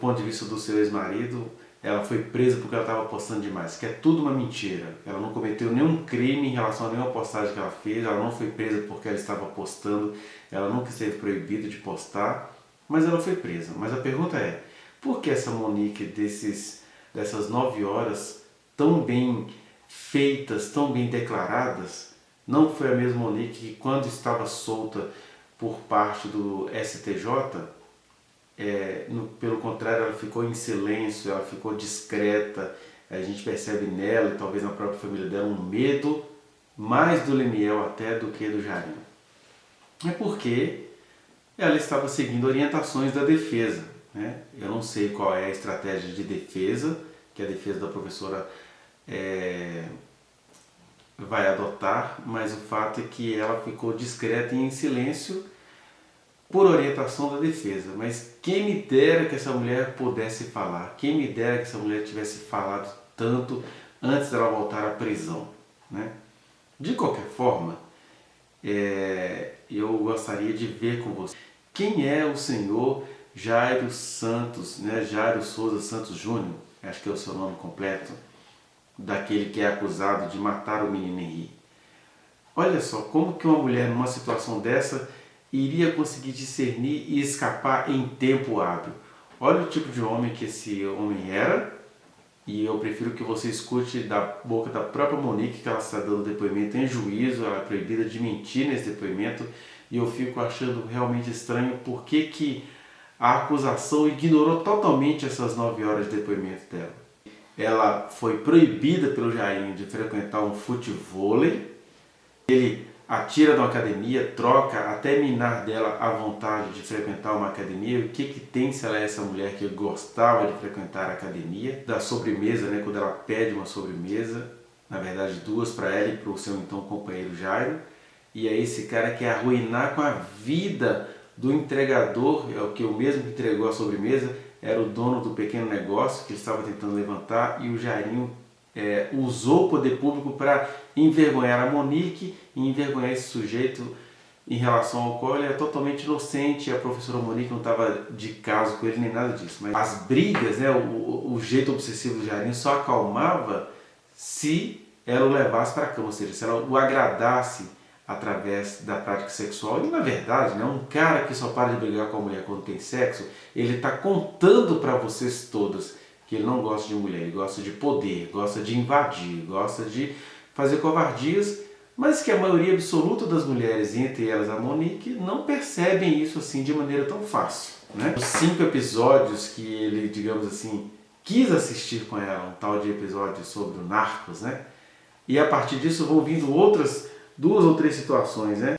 ponto de vista do seu ex-marido, ela foi presa porque ela estava postando demais, que é tudo uma mentira. Ela não cometeu nenhum crime em relação a nenhuma postagem que ela fez, ela não foi presa porque ela estava postando, ela nunca esteve proibida de postar, mas ela foi presa. Mas a pergunta é, por que essa Monique dessas 9 horas tão bem feitas, tão bem declaradas, não foi a mesma Monique que quando estava solta por parte do STJ, pelo contrário, ela ficou em silêncio, ela ficou discreta. A gente percebe nela e talvez na própria família dela um medo mais do Leniel até do que do Jarinho. É porque ela estava seguindo orientações da defesa, né? Eu não sei qual é a estratégia de defesa que a defesa da professora vai adotar, mas o fato é que ela ficou discreta e em silêncio por orientação da defesa. Mas quem me dera que essa mulher pudesse falar, quem me dera que essa mulher tivesse falado tanto antes dela voltar à prisão, né? De qualquer forma, eu gostaria de ver com você quem é o senhor Jairo Santos, né? Jairo Souza Santos Júnior, acho que é o seu nome completo, daquele que é acusado de matar o menino Henri. Olha só, como que uma mulher numa situação dessa iria conseguir discernir e escapar em tempo hábil? Olha o tipo de homem que esse homem era, e eu prefiro que você escute da boca da própria Monique, que ela está dando depoimento em juízo, ela é proibida de mentir nesse depoimento, e eu fico achando realmente estranho porque que a acusação ignorou totalmente essas 9 horas de depoimento dela. Ela foi proibida pelo Jairinho de frequentar um futevôlei, ele atira de uma academia, troca até minar dela a vontade de frequentar uma academia. O que tem se ela é essa mulher que gostava de frequentar a academia? Da sobremesa, né, quando ela pede uma sobremesa, na verdade 2 para ela e para o seu então companheiro Jairo, e aí esse cara quer arruinar com a vida do entregador, é o que o mesmo que entregou a sobremesa, era o dono do pequeno negócio que ele estava tentando levantar, e o Jairinho usou o poder público para envergonhar a Monique e envergonhar esse sujeito em relação ao qual ele é totalmente inocente. A professora Monique não estava de caso com ele nem nada disso, mas as brigas, né, o jeito obsessivo do Jairinho só acalmava se ela o levasse para a cama, ou seja, se ela o agradasse através da prática sexual. E na verdade, né, um cara que só para de brigar com a mulher quando tem sexo, ele está contando para vocês todas que ele não gosta de mulher, ele gosta de poder, gosta de invadir, gosta de fazer covardias, mas que a maioria absoluta das mulheres, entre elas a Monique, não percebem isso assim de maneira tão fácil, né? Os 5 episódios que ele, digamos assim, quis assistir com ela, um tal de episódio sobre o Narcos, né? E a partir disso vão vindo outras 2 ou 3 situações, né?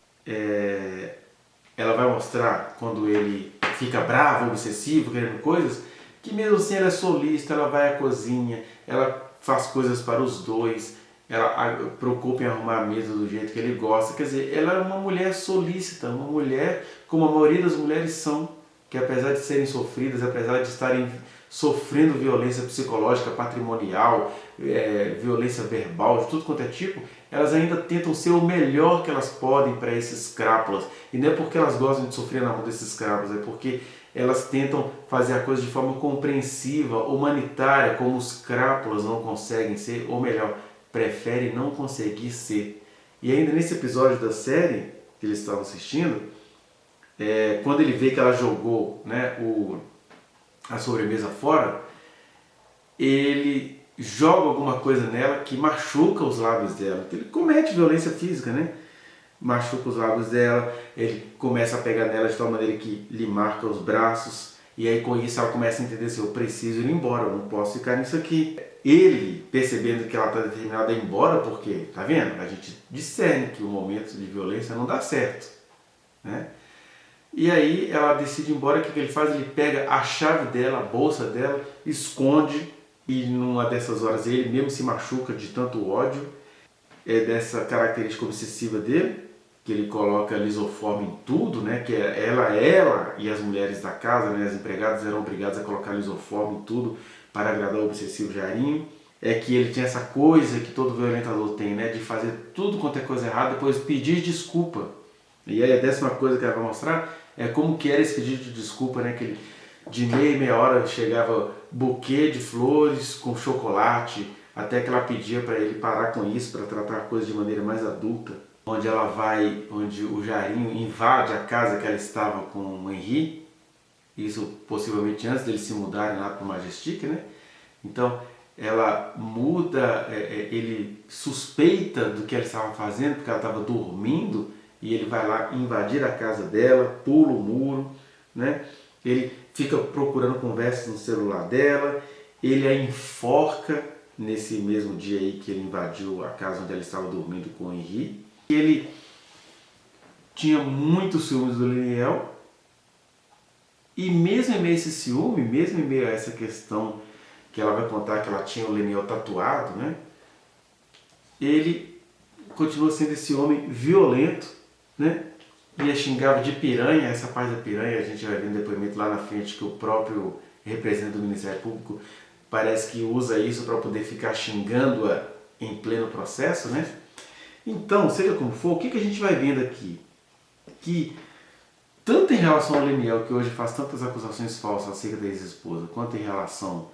Ela vai mostrar quando ele fica bravo, obsessivo, querendo coisas, que mesmo assim ela é solista, ela vai à cozinha, ela faz coisas para os dois, ela preocupa em arrumar a mesa do jeito que ele gosta. Quer dizer, ela é uma mulher solícita, uma mulher como a maioria das mulheres são, que apesar de serem sofridas, apesar de estarem sofrendo violência psicológica, patrimonial, violência verbal, de tudo quanto é tipo, elas ainda tentam ser o melhor que elas podem para esses crápulas. E não é porque elas gostam de sofrer na mão desses crápulas, é porque elas tentam fazer a coisa de forma compreensiva, humanitária, como os crápulas não conseguem ser, ou melhor, preferem não conseguir ser. E ainda nesse episódio da série que eles estavam assistindo, quando ele vê que ela jogou, né, a sobremesa fora, ele joga alguma coisa nela que machuca os lábios dela. Ele comete violência física, né? Machuca os lábios dela, ele começa a pegar nela de tal maneira que lhe marca os braços, e aí com isso ela começa a entender assim, eu preciso ir embora, eu não posso ficar nisso aqui. Ele, percebendo que ela está determinada a ir embora, porque, tá vendo? A gente discerne que o momento de violência não dá certo, né? E aí ela decide ir embora. O que ele faz? Ele pega a chave dela, a bolsa dela, esconde, e numa dessas horas ele mesmo se machuca de tanto ódio, dessa característica obsessiva dele, que ele coloca lisoforme em tudo, né? Que ela e as mulheres da casa, né, as empregadas, eram obrigadas a colocar lisoforme em tudo para agradar o obsessivo Jairinho. É que ele tinha essa coisa que todo violentador tem, né, de fazer tudo quanto é coisa errada, depois pedir desculpa. E aí a 10ª coisa que ela vai mostrar é como que era esse pedido de desculpa, né, que ele De meia em meia hora chegava buquê de flores com chocolate, até que ela pedia para ele parar com isso, para tratar a coisa de maneira mais adulta. Onde ela vai, onde o Jairinho invade a casa que ela estava com o Henri, isso possivelmente antes deles se mudarem lá para o Majestic, né? Então ela muda, ele suspeita do que ela estava fazendo, porque ela estava dormindo, e ele vai lá invadir a casa dela, pula o muro, né? Ele fica procurando conversas no celular dela, ele a enforca nesse mesmo dia aí que ele invadiu a casa onde ela estava dormindo com o Henri. Ele tinha muito ciúmes do Leniel, e mesmo em meio a esse ciúme, mesmo em meio a essa questão que ela vai contar que ela tinha o Leniel tatuado, né? Ele continua sendo esse homem violento, né? E a xingava de piranha. Essa parte da piranha a gente vai ver no depoimento lá na frente, que o próprio representante do Ministério Público parece que usa isso para poder ficar xingando-a em pleno processo, né? Então, seja como for, o que a gente vai vendo aqui? Que tanto em relação ao Leniel, que hoje faz tantas acusações falsas acerca da ex-esposa, quanto em relação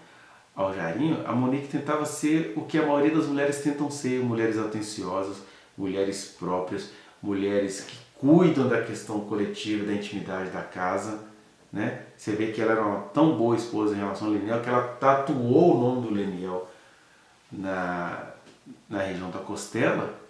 ao Jairinho, a Monique tentava ser o que a maioria das mulheres tentam ser: mulheres atenciosas, mulheres próprias, mulheres que cuidam da questão coletiva, da intimidade da casa, né? Você vê que ela era uma tão boa esposa em relação ao Leniel que ela tatuou o nome do Leniel na região da costela.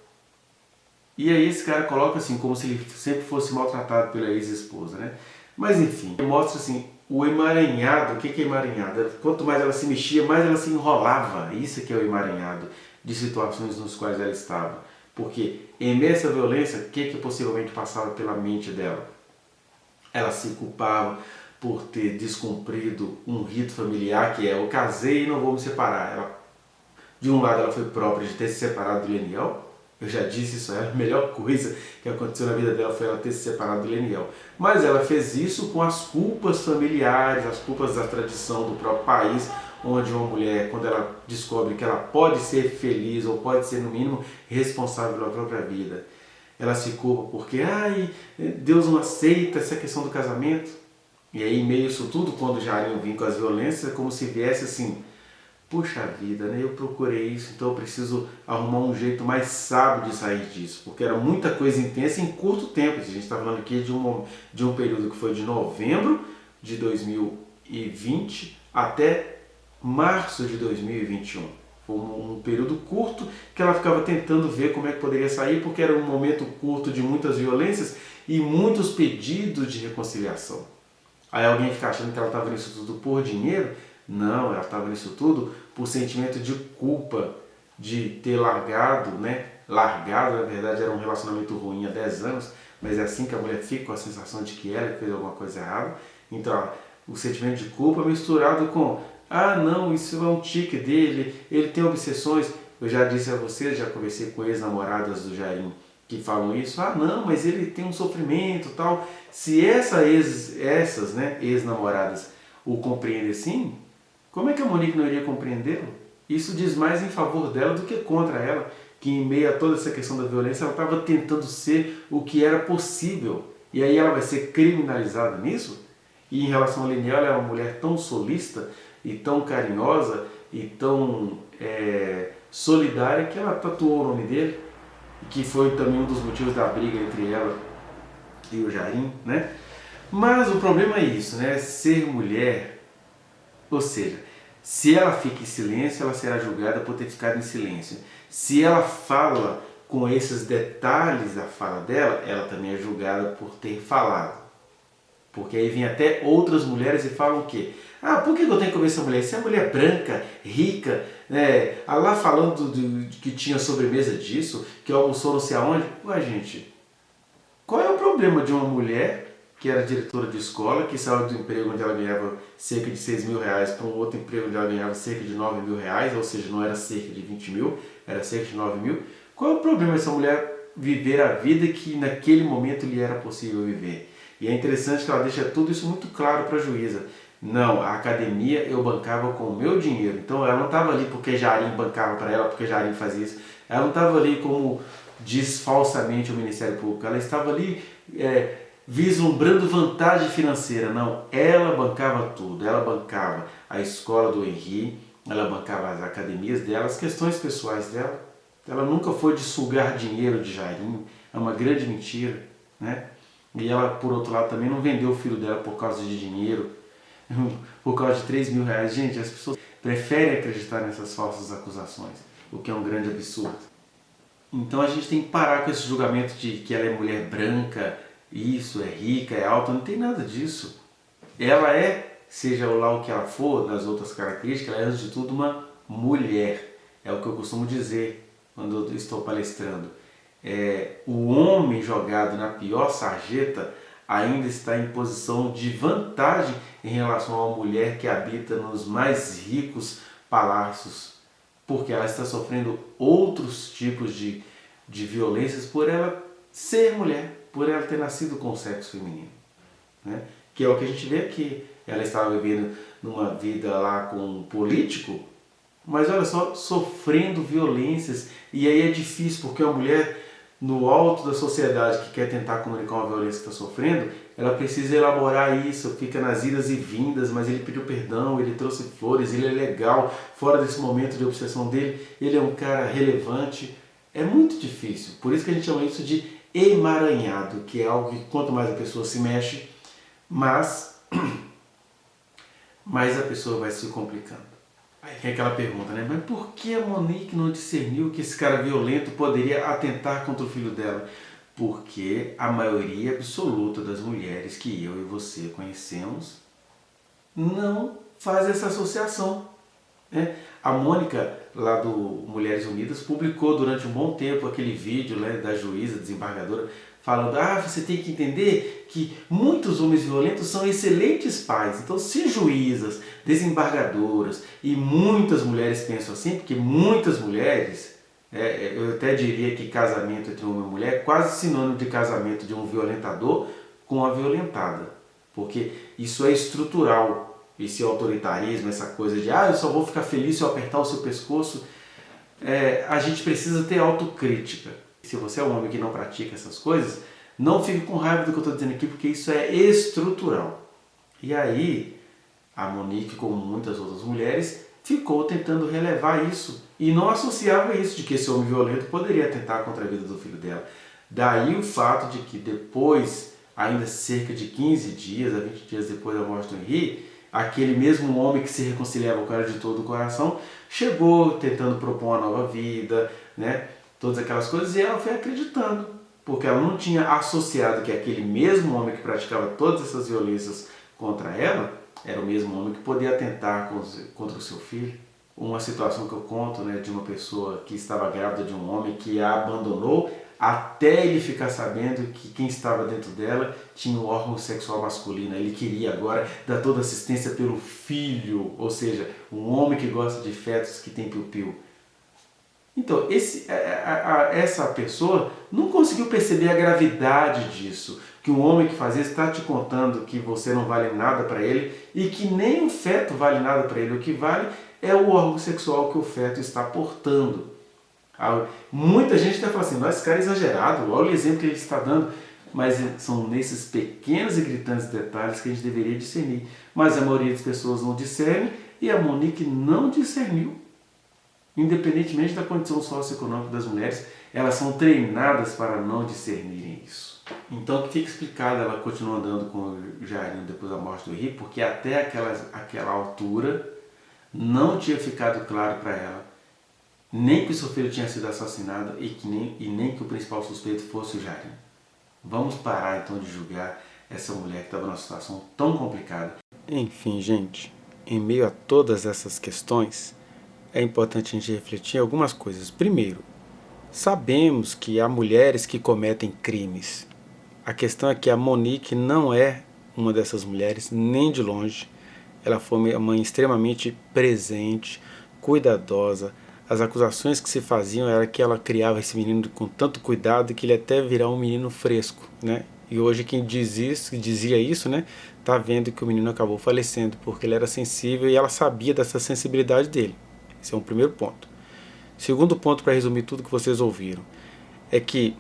E aí esse cara coloca assim, como se ele sempre fosse maltratado pela ex-esposa, né? Mas enfim, mostra assim, o emaranhado. O que é emaranhado? Quanto mais ela se mexia, mais ela se enrolava. Isso que é o emaranhado de situações nos quais ela estava. Porque em meio a essa violência, o que possivelmente passava pela mente dela? Ela se culpava por ter descumprido um rito familiar, que é: eu casei e não vou me separar. De um lado ela foi própria de ter se separado do Leniel. Eu já disse isso, a melhor coisa que aconteceu na vida dela foi ela ter se separado do Leniel. Mas ela fez isso com as culpas familiares, as culpas da tradição do próprio país, onde uma mulher, quando ela descobre que ela pode ser feliz, ou pode ser, no mínimo, responsável pela própria vida, ela se culpa porque Deus não aceita essa questão do casamento. E aí, em meio a isso tudo, quando o Jairinho vinha com as violências, é como se viesse assim: puxa vida, né? Eu procurei isso, então eu preciso arrumar um jeito mais sábio de sair disso, porque era muita coisa intensa em curto tempo. A gente está falando aqui de um período que foi de novembro de 2020 até março de 2021. Foi um período curto que ela ficava tentando ver como é que poderia sair, porque era um momento curto de muitas violências e muitos pedidos de reconciliação. Aí alguém fica achando que ela estava nisso tudo por dinheiro. Não, ela estava nisso tudo por sentimento de culpa de ter largado, né? Largado, na verdade, era um relacionamento ruim há 10 anos, mas é assim que a mulher fica, com a sensação de que ela fez alguma coisa errada. Então, o sentimento de culpa misturado com: não, isso é um tique dele, ele tem obsessões. Eu já disse a vocês, já conversei com ex-namoradas do Jairinho que falam isso: não, mas ele tem um sofrimento e tal. Se essas ex-namoradas o compreendem assim, como é que a Monique não iria compreendê-lo? Isso diz mais em favor dela do que contra ela, que em meio a toda essa questão da violência, ela estava tentando ser o que era possível. E aí ela vai ser criminalizada nisso? E em relação ao Leniel, ela é uma mulher tão solista, e tão carinhosa, e tão solidária, que ela tatuou o nome dele, que foi também um dos motivos da briga entre ela e o Jairinho, né? Mas o problema é isso, né? Ser mulher. Ou seja, se ela fica em silêncio, ela será julgada por ter ficado em silêncio. Se ela fala com esses detalhes da fala dela, ela também é julgada por ter falado. Porque aí vem até outras mulheres e falam o quê? Por que eu tenho que comer essa mulher? Se é mulher branca, rica, né? Lá falando que tinha sobremesa disso, que almoçou não sei aonde. Ué, gente, qual é o problema de uma mulher que era diretora de escola, que saiu do emprego onde ela ganhava cerca de 6 mil reais para um outro emprego onde ela ganhava cerca de 9 mil reais, ou seja, não era cerca de 20 mil, era cerca de 9 mil. Qual é o problema dessa mulher viver a vida que naquele momento lhe era possível viver? E é interessante que ela deixa tudo isso muito claro para a juíza. Não, a academia eu bancava com o meu dinheiro. Então ela não estava ali porque Jairinho bancava para ela, porque Jairinho fazia isso. Ela não estava ali como diz falsamente o Ministério Público. Ela estava ali vislumbrando vantagem financeira. Não, ela bancava tudo. Ela bancava a escola do Henri, ela bancava as academias dela, as questões pessoais dela. Ela nunca foi de sugar dinheiro de Jairinho, é uma grande mentira, né? E ela, por outro lado, também não vendeu o filho dela por causa de dinheiro, por causa de 3 mil reais. Gente, as pessoas preferem acreditar nessas falsas acusações, o que é um grande absurdo. Então a gente tem que parar com esse julgamento de que ela é mulher branca, isso, é rica, é alta, não tem nada disso. Ela é, seja lá o que ela for, das outras características, ela é antes de tudo uma mulher. É o que eu costumo dizer quando eu estou palestrando. O homem jogado na pior sarjeta ainda está em posição de vantagem em relação a uma mulher que habita nos mais ricos palácios, porque ela está sofrendo outros tipos de violências por ela ser mulher, por ela ter nascido com o sexo feminino, né? Que é o que a gente vê aqui. Ela estava vivendo numa vida lá com um político, mas olha só, sofrendo violências. E aí é difícil, porque a mulher no alto da sociedade que quer tentar comunicar uma violência que está sofrendo, ela precisa elaborar isso, fica nas idas e vindas, mas ele pediu perdão, ele trouxe flores, ele é legal, fora desse momento de obsessão dele, ele é um cara relevante. É muito difícil, por isso que a gente chama isso de emaranhado, que é algo que quanto mais a pessoa se mexe, mais a pessoa vai se complicando. Aí tem aquela pergunta, né? Mas por que a Monique não discerniu que esse cara violento poderia atentar contra o filho dela? Porque a maioria absoluta das mulheres que eu e você conhecemos não faz essa associação, né? A Mônica, lá do Mulheres Unidas, publicou durante um bom tempo aquele vídeo, né, da juíza, desembargadora, falando: você tem que entender que muitos homens violentos são excelentes pais. Então, se juízas, desembargadoras e muitas mulheres pensam assim, porque muitas mulheres, eu até diria que casamento entre homem e mulher é quase sinônimo de casamento de um violentador com a violentada, porque isso é estrutural. Esse autoritarismo, essa coisa de eu só vou ficar feliz se eu apertar o seu pescoço, a gente precisa ter autocrítica. Se você é um homem que não pratica essas coisas, não fique com raiva do que eu estou dizendo aqui, porque isso é estrutural. E aí, a Monique, como muitas outras mulheres, ficou tentando relevar isso e não associava isso de que esse homem violento poderia atentar contra a vida do filho dela. Daí o fato de que depois, ainda cerca de 15 dias, a 20 dias depois da morte do Henri, aquele mesmo homem que se reconciliava com ela de todo o coração, chegou tentando propor uma nova vida, né? Todas aquelas coisas, e ela foi acreditando, porque ela não tinha associado que aquele mesmo homem que praticava todas essas violências contra ela, era o mesmo homem que podia atentar contra o seu filho. Uma situação que eu conto, né, de uma pessoa que estava grávida de um homem que a abandonou até ele ficar sabendo que quem estava dentro dela tinha um órgão sexual masculino. Ele queria agora dar toda assistência pelo filho, ou seja, um homem que gosta de fetos que tem piu-piu. Então, essa pessoa não conseguiu perceber a gravidade disso, que um homem que faz isso está te contando que você não vale nada para ele e que nem o feto vale nada para ele. O que vale é o órgão sexual que o feto está portando. Muita gente até fala assim: nossa, esse cara é exagerado, olha o exemplo que ele está dando. Mas são nesses pequenos e gritantes detalhes que a gente deveria discernir. Mas a maioria das pessoas não discerne, e a Monique não discerniu. Independentemente da condição socioeconômica das mulheres, elas são treinadas para não discernirem isso. Então, que fica explicado, ela continua andando com o Jairinho depois da morte do Henri, porque até aquela altura não tinha ficado claro para ela nem que o seu filho tinha sido assassinado e nem que o principal suspeito fosse o Jairinho. Vamos parar então de julgar essa mulher que estava numa situação tão complicada. Enfim, gente, em meio a todas essas questões, é importante a gente refletir em algumas coisas. Primeiro, sabemos que há mulheres que cometem crimes. A questão é que a Monique não é uma dessas mulheres, nem de longe. Ela foi uma mãe extremamente presente, cuidadosa. As acusações que se faziam era que ela criava esse menino com tanto cuidado que ele até virar um menino fresco, né? E hoje quem dizia isso, né, tá vendo que o menino acabou falecendo porque ele era sensível e ela sabia dessa sensibilidade dele. Esse é um primeiro ponto. Segundo ponto, para resumir tudo que vocês ouviram, é que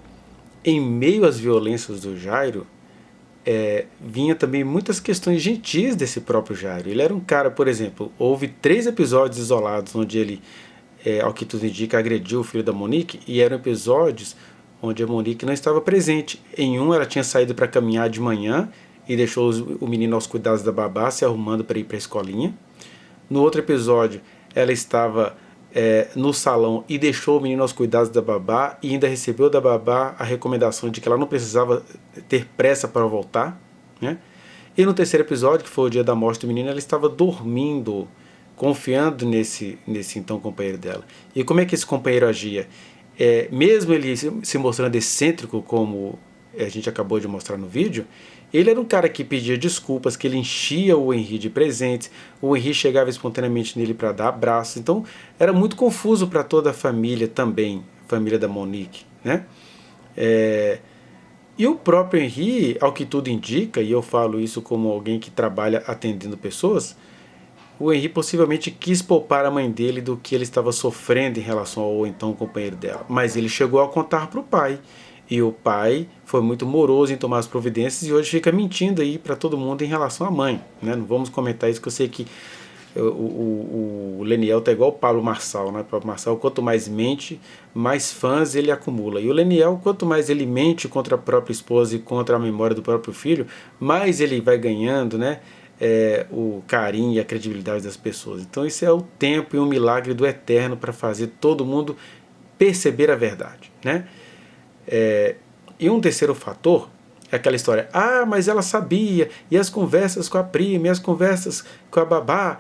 em meio às violências do Jairo, vinha também muitas questões gentis desse próprio Jairo. Ele era um cara, por exemplo, houve 3 episódios isolados onde ele, ao que tudo indica, agrediu o filho da Monique, e eram episódios onde a Monique não estava presente. Em um, ela tinha saído para caminhar de manhã e deixou o menino aos cuidados da babá, se arrumando para ir para a escolinha. No outro episódio, ela estava no salão e deixou o menino aos cuidados da babá, e ainda recebeu da babá a recomendação de que ela não precisava ter pressa para voltar, né? E no terceiro episódio, que foi o dia da morte do menino, ela estava dormindo, confiando nesse então companheiro dela. E como é que esse companheiro agia? Mesmo ele se mostrando excêntrico, como a gente acabou de mostrar no vídeo, ele era um cara que pedia desculpas, que ele enchia o Henry de presentes, o Henry chegava espontaneamente nele para dar abraços. Então era muito confuso para toda a família também, a família da Monique, né? E o próprio Henry, ao que tudo indica, e eu falo isso como alguém que trabalha atendendo pessoas, o Henry possivelmente quis poupar a mãe dele do que ele estava sofrendo em relação ao então companheiro dela. Mas ele chegou a contar para o pai. E o pai foi muito moroso em tomar as providências e hoje fica mentindo aí para todo mundo em relação à mãe, né? Não vamos comentar isso, que eu sei que o Leniel tá igual o Pablo Marçal, né? O Pablo Marçal, quanto mais mente, mais fãs ele acumula. E o Leniel, quanto mais ele mente contra a própria esposa e contra a memória do próprio filho, mais ele vai ganhando, né? O carinho e a credibilidade das pessoas. Então isso é o tempo e um milagre do eterno para fazer todo mundo perceber a verdade, né? E um terceiro fator é aquela história, mas ela sabia, e as conversas com a prima, e as conversas com a babá,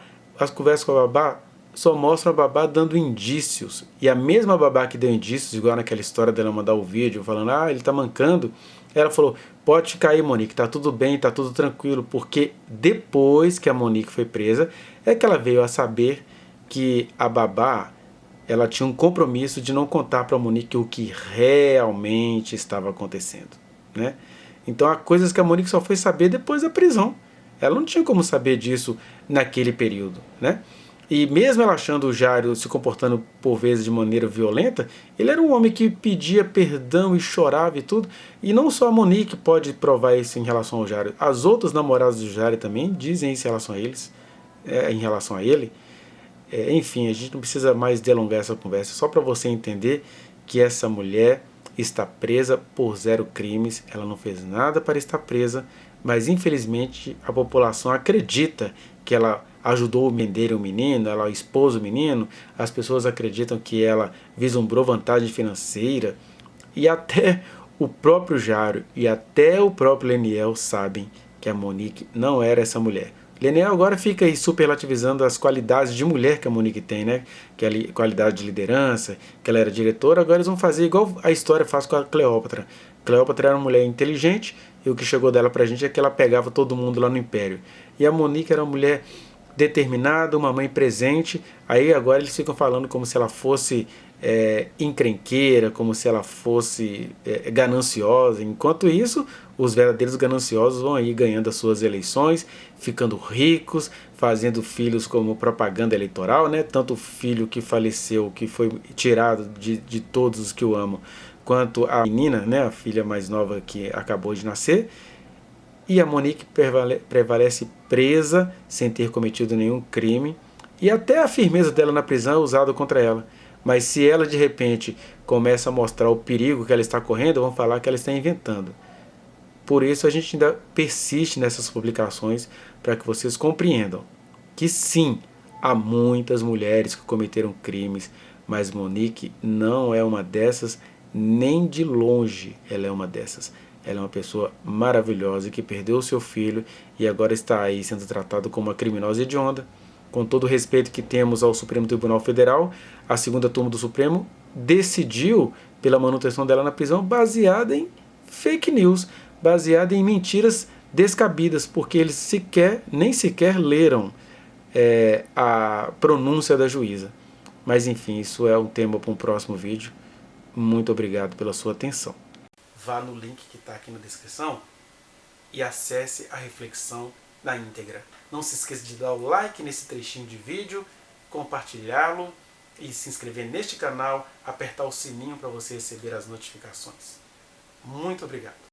só mostram a babá dando indícios. E a mesma babá que deu indícios, igual naquela história dela mandar o vídeo falando, ele tá mancando, ela falou, pode ficar aí, Monique, tá tudo bem, tá tudo tranquilo, porque depois que a Monique foi presa, é que ela veio a saber que a babá, ela tinha um compromisso de não contar para a Monique o que realmente estava acontecendo, né? Então há coisas que a Monique só foi saber depois da prisão. Ela não tinha como saber disso naquele período, né? E mesmo ela achando o Jairo se comportando por vezes de maneira violenta, ele era um homem que pedia perdão e chorava e tudo. E não só a Monique pode provar isso em relação ao Jairo. As outras namoradas do Jairo também dizem isso em relação a eles, em relação a ele. Enfim, a gente não precisa mais delongar essa conversa, só para você entender que essa mulher está presa por 0 crimes, ela não fez nada para estar presa, mas infelizmente a população acredita que ela ajudou a vender o menino, ela expôs o menino, as pessoas acreditam que ela vislumbrou vantagem financeira, e até o próprio Jairo e até o próprio Leniel sabem que a Monique não era essa mulher. Leniel agora fica aí superlativizando as qualidades de mulher que a Monique tem, né? Que é a qualidade de liderança, que ela era diretora. Agora eles vão fazer igual a história faz com a Cleópatra. Cleópatra era uma mulher inteligente e o que chegou dela pra gente é que ela pegava todo mundo lá no Império. E a Monique era uma mulher determinada, uma mãe presente. Aí agora eles ficam falando como se ela fosse encrenqueira, como se ela fosse gananciosa. Enquanto isso, os verdadeiros gananciosos vão aí ganhando as suas eleições, ficando ricos, fazendo filhos como propaganda eleitoral, né? Tanto o filho que faleceu, que foi tirado de todos os que o amam, quanto a menina, né? A filha mais nova que acabou de nascer. E a Monique prevalece presa, sem ter cometido nenhum crime. E até a firmeza dela na prisão é usada contra ela. Mas se ela de repente começa a mostrar o perigo que ela está correndo, vão falar que ela está inventando. Por isso a gente ainda persiste nessas publicações, para que vocês compreendam que sim, há muitas mulheres que cometeram crimes, mas Monique não é uma dessas, nem de longe ela é uma dessas. Ela é uma pessoa maravilhosa que perdeu o seu filho e agora está aí sendo tratada como uma criminosa hedionda. Com todo o respeito que temos ao Supremo Tribunal Federal, a segunda turma do Supremo decidiu pela manutenção dela na prisão baseada em fake news, baseada em mentiras descabidas, porque eles nem sequer leram a pronúncia da juíza. Mas enfim, isso é um tema para um próximo vídeo. Muito obrigado pela sua atenção. Vá no link que está aqui na descrição e acesse a reflexão na íntegra. Não se esqueça de dar o like nesse trechinho de vídeo, compartilhá-lo e se inscrever neste canal, apertar o sininho para você receber as notificações. Muito obrigado.